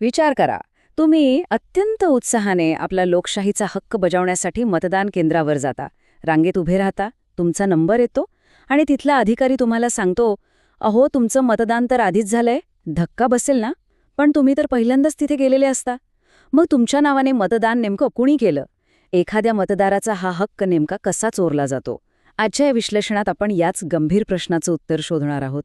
विचार करा, तुम्ही अत्यंत उत्साहाने आपला लोकशाहीचा हक्क बजावण्यासाठी मतदान केंद्रावर जाता, रांगेत उभे राहता, तुमचा नंबर येतो आणि तिथला अधिकारी तुम्हाला सांगतो, अहो तुमचं मतदान तर आधीच झालंय. धक्का बसेल ना? पण तुम्ही तर पहिल्यांदाच तिथे गेलेले असता. मग तुमच्या नावाने मतदान नेमकं कुणी केलं? एखाद्या मतदाराचा हा हक्क नेमका कसा चोरला जातो? आजच्या या विश्लेषणात आपण याच गंभीर प्रश्नाचं उत्तर शोधणार आहोत.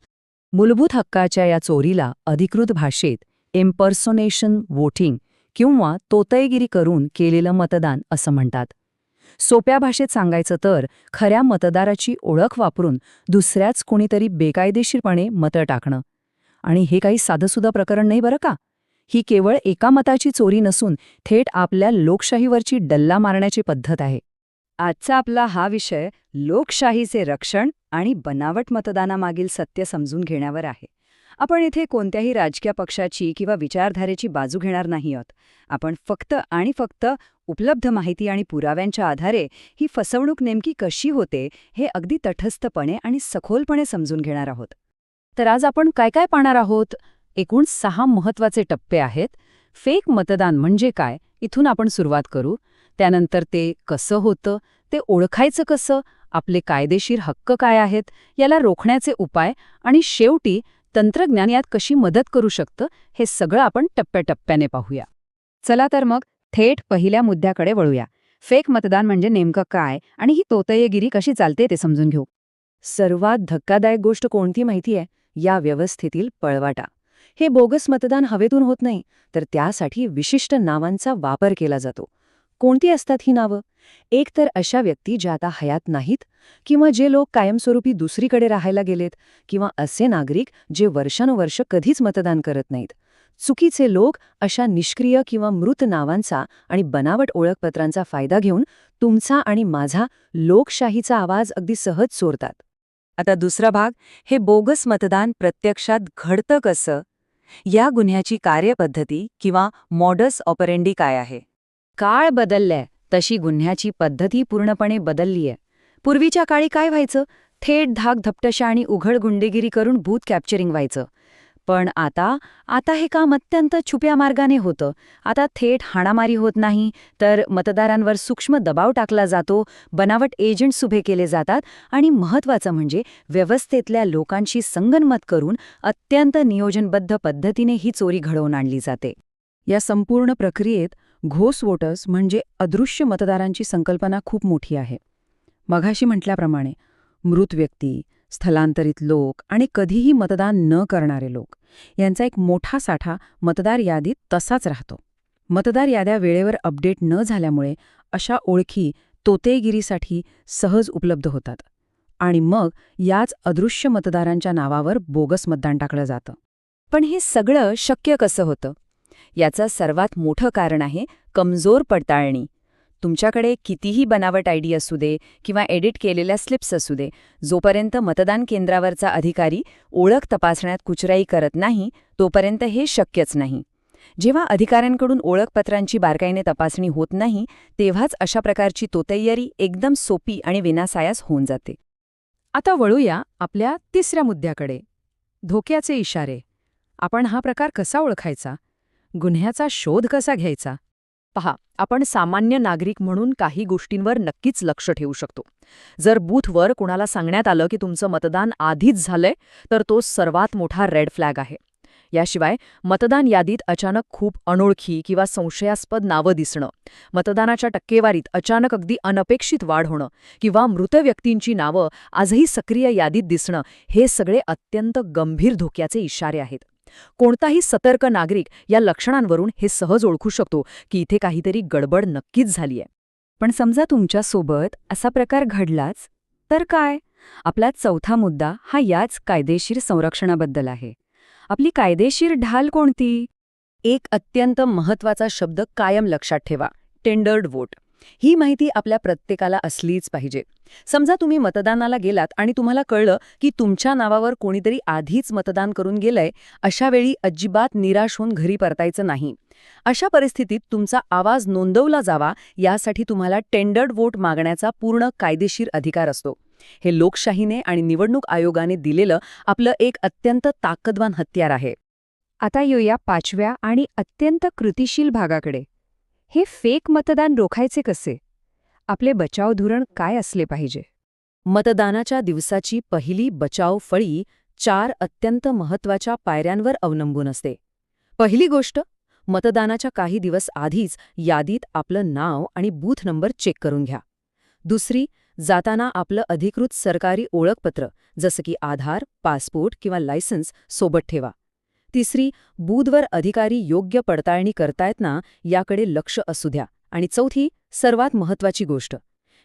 मूलभूत हक्काच्या या चोरीला अधिकृत भाषेत इम्पर्सोनेशन वोटिंग किंवा तोतयगिरी करून केलेलं मतदान असं म्हणतात. सोप्या भाषेत सांगायचं तर खऱ्या मतदाराची ओळख वापरून दुसऱ्याच कोणीतरी बेकायदेशीरपणे मतं टाकणं. आणि हे काही साधंसुद्धा प्रकरण नाही बरं का. ही केवळ एका मताची चोरी नसून थेट आपल्या लोकशाहीवरची डल्ला मारण्याची पद्धत आहे. आजचा आपला हा विषय लोकशाहीचे रक्षण आणि बनावट मतदानामागील सत्य समजून घेण्यावर आहे. आपण इथे कोणत्याही राजकीय पक्षाची किंवा विचारधारेची बाजू घेणार नाही आहोत. आपण फक्त आणि फक्त उपलब्ध माहिती आणि पुराव्यांच्या आधारे ही फसवणूक नेमकी कशी होते हे अगदी तटस्थपणे आणि सखोलपणे समजून घेणार आहोत. तर आज आपण काय काय पाहणार आहोत? एकूण 6 महत्त्वाचे टप्पे आहेत. फेक मतदान म्हणजे काय, इथून आपण सुरुवात करू. त्यानंतर ते कसं होतं, ते ओळखायचं कसं, आपले कायदेशीर हक्क काय आहेत, याला रोखण्याचे उपाय आणि शेवटी तंत्रज्ञान यात कशी मदत करू शकतं, हे सगळं आपण टप्प्याटप्प्याने पाहूया. चला तर मग थेट पहिल्या मुद्द्याकडे वळूया. फेक मतदान म्हणजे नेमकं काय आणि ही तोतयगिरी कशी चालते ते समजून घेऊ. सर्वात धक्कादायक गोष्ट कोणती माहिती आहे? या व्यवस्थेतील पळवाटा. हे बोगस मतदान हवेतून होत नाही, तर त्यासाठी विशिष्ट नावांचा वापर केला जातो. कोणती असतात ही नावं? एक तर अशा व्यक्ती ज्या आता हयात नाहीत, किंवा जे लोक कायमस्वरूपी दुसरीकडे राहायला गेलेत, किंवा असे नागरिक जे वर्षानुवर्ष कधीच मतदान करत नाहीत. चुकीचे लोक अशा निष्क्रिय किंवा मृत नावांचा आणि बनावट ओळखपत्रांचा फायदा घेऊन तुमचा आणि माझा लोकशाहीचा आवाज अगदी सहज चोरतात. आता दुसरा भाग, हे बोगस मतदान प्रत्यक्षात घडतं कसं? या गुन्ह्याची कार्यपद्धती किंवा मॉडस ऑपरेंडी काय आहे? काळ बदललाय, तशी गुन्ह्याची पद्धती पूर्णपणे बदललीय. पूर्वीच्या काळी काय व्हायचं? थेट धाकधपटशा आणि उघड गुंडेगिरी करून बूथ कॅप्चरिंग व्हायचं. पण आता हे काम अत्यंत छुप्या मार्गाने होतं. आता थेट हाणामारी होत नाही, तर मतदारांवर सूक्ष्म दबाव टाकला जातो, बनावट एजंट्स उभे केले जातात आणि महत्त्वाचं म्हणजे व्यवस्थेतल्या लोकांशी संगनमत करून अत्यंत नियोजनबद्ध पद्धतीने ही चोरी घडवून आणली जाते. या संपूर्ण प्रक्रियेत घोस वोटर्स म्हणजे अदृश्य मतदारांची संकल्पना खूप मोठी आहे. मघाशी म्हटल्याप्रमाणे मृत व्यक्ती, स्थलांतरित लोक आणि कधीही मतदान न करणारे लोक यांचा एक मोठा साठा मतदार यादीत तसाच राहतो. मतदार याद्या वेळेवर अपडेट न झाल्यामुळे अशा ओळखी तोतेगिरीसाठी सहज उपलब्ध होतात आणि मग याच अदृश्य मतदारांच्या नावावर बोगस मतदान टाकलं जातं. पण हे सगळं शक्य कसं होतं? याचं सर्वात मोठं कारण आहे कमजोर पडताळणी. तुमच्याकडे कितीही बनावट आयडी असू दे किंवा एडिट केलेल्या स्लिप्स असू दे, जोपर्यंत मतदान केंद्रावरचा अधिकारी ओळख तपासण्यात कुचराई करत नाही, तोपर्यंत हे शक्यच नाही. जेव्हा अधिकाऱ्यांकडून ओळखपत्रांची बारकाईने तपासणी होत नाही, तेव्हाच अशा प्रकारची तोतय्यारी एकदम सोपी आणि विनासायास होऊन जाते. आता वळूया आपल्या तिसऱ्या मुद्द्याकडे, धोक्याचे इशारे. आपण हा प्रकार कसा ओळखायचा? गुन्ह्याचा शोध कसा घ्यायचा? पहा, आपण सामान्य नागरिक म्हणून काही गोष्टींवर नक्कीच लक्ष ठेवू शकतो. जर बूथवर कुणाला सांगण्यात आलं की तुमचं मतदान आधीच झालंय, तर तो सर्वात मोठा रेड फ्लॅग आहे. याशिवाय मतदान यादीत अचानक खूप अनोळखी किंवा संशयास्पद नावं दिसणं, मतदानाच्या टक्केवारीत अचानक अगदी अनपेक्षित वाढ होणं किंवा मृत व्यक्तींची नावं आजही सक्रिय यादीत दिसणं, हे सगळे अत्यंत गंभीर धोक्याचे इशारे आहेत. कोणताही सतर्क नागरिक या लक्षणांवरून हे सहज ओळखू शकतो की इथे काहीतरी गडबड नक्कीच झालीय. पण समजा तुमच्यासोबत असा प्रकार घडलाच, तर काय? आपला चौथा मुद्दा हा याच कायदेशीर संरक्षणाबद्दल आहे. आपली कायदेशीर ढाल कोणती? एक अत्यंत महत्त्वाचा शब्द कायम लक्षात ठेवा, टेंडर्ड वोट. ही माहिती आपल्या प्रत्येकाला असलीच पाहिजे. समजा तुम्ही मतदानाला गेलात आणि तुम्हाला कळलं की तुमच्या नावावर कोणीतरी आधीच मतदान करून गेलंय, अशा वेळी अजिबात निराश होऊन घरी परतायचं नाही. अशा परिस्थितीत तुमचा आवाज नोंदवला जावा यासाठी तुम्हाला टेंडर्ड वोट मागण्याचा पूर्ण कायदेशीर अधिकार असतो. हे लोकशाहीने आणि निवडणूक आयोगाने दिलेलं आपलं एक अत्यंत ताकदवान हत्यार आहे. आता येऊया 5व्या आणि अत्यंत कृतिशील भागाकडे. हे फेक मतदान रोखायचे कसे? आपले बचाव धोरण काय असले पाहिजे? मतदानाच्या दिवसाची पहिली बचाव फळी 4 अत्यंत महत्त्वाच्या पायऱ्यांवर अवलंबून असते. पहिली गोष्ट, मतदानाच्या काही दिवस आधीच यादीत आपलं नाव आणि बूथ नंबर चेक करून घ्या. दुसरी, जाताना आपलं अधिकृत सरकारी ओळखपत्र जसं की आधार, पासपोर्ट किंवा लायसन्स सोबत ठेवा. तिसरी, बूथवर अधिकारी योग्य पडताळणी करतायत ना याकडे लक्ष असू द्या. आणि चौथी, सर्वात महत्त्वाची गोष्ट,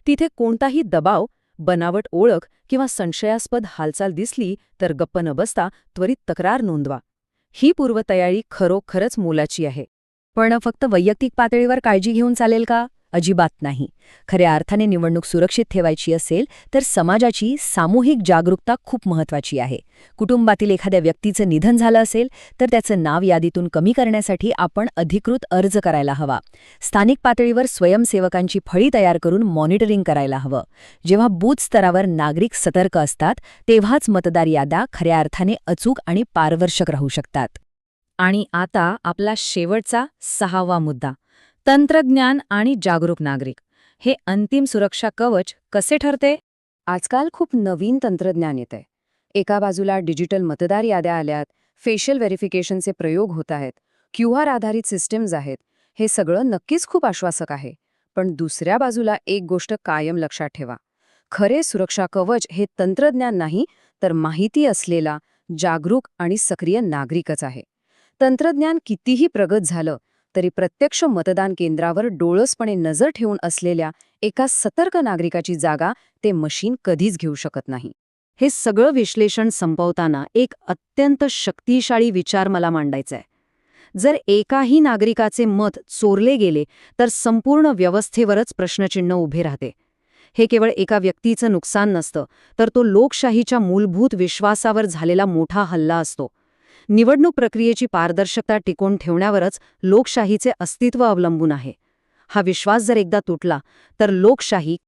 तिथे कोणताही दबाव, बनावट ओळख किंवा संशयास्पद हालचाल दिसली तर गप्प न बसता त्वरित तक्रार नोंदवा. ही पूर्वतयारी खरोखरच मोलाची आहे. पण फक्त वैयक्तिक पातळीवर काळजी घेऊन चालेल का? अजिबात नाही. खऱ्या अर्थाने निवडणूक सुरक्षित ठेवायची असेल तर समाजाची सामूहिक जागरूकता खूप महत्त्वाची आहे. कुटुंबातील एखाद्या व्यक्तीचं निधन झालं असेल तर त्याचं नाव यादीतून कमी करण्यासाठी आपण अधिकृत अर्ज करायला हवा. स्थानिक पातळीवर स्वयंसेवकांची फळी तयार करून मॉनिटरिंग करायला हवं. जेव्हा बूथ स्तरावर नागरिक सतर्क असतात तेव्हाच मतदार याद्या खऱ्या अर्थाने अचूक आणि पारदर्शक राहू शकतात. आणि आता आपला शेवटचा 6वा मुद्दा, तंत्रज्ञान आणि जागरूक नागरिक. हे अंतिम सुरक्षा कवच कसे ठरते? आजकाल खूप नवीन तंत्रज्ञान येतंय. एका बाजूला डिजिटल मतदार याद्या आल्यात, फेशियल व्हेरिफिकेशनचे प्रयोग होत आहेत, QR आधारित सिस्टीम्स आहेत. हे सगळं नक्कीच खूप आश्वासक आहे. पण दुसऱ्या बाजूला एक गोष्ट कायम लक्षात ठेवा. खरे सुरक्षा कवच हे तंत्रज्ञान नाही तर माहिती असलेला, जागरूक आणि सक्रिय नागरिकच आहे. तंत्रज्ञान कितीही प्रगत झालं तरी प्रत्यक्ष मतदान केंद्रावर डोळसपणे नजर ठेवून असलेल्या एका सतर्क नागरिकाची जागा ते मशीन कधीच घेऊ शकत नाही. हे सगळं विश्लेषण संपवताना एक अत्यंत शक्तिशाली विचार मला मांडायचा आहे. जर एकाही नागरिकाचे मत चोरले गेले तर संपूर्ण व्यवस्थेवरच प्रश्नचिन्ह उभे राहते. हे केवळ एका व्यक्तीचं नुकसान नसतं, तर तो लोकशाहीच्या मूलभूत विश्वासावर झालेला मोठा हल्ला असतो. निवडणूक प्रक्रियेची पारदर्शकता टिकवून ठेवण्यावरच लोकशाहीचे अस्तित्व अवलंबून आहे. हा विश्वास जर एकदा तुटला तर लोकशाही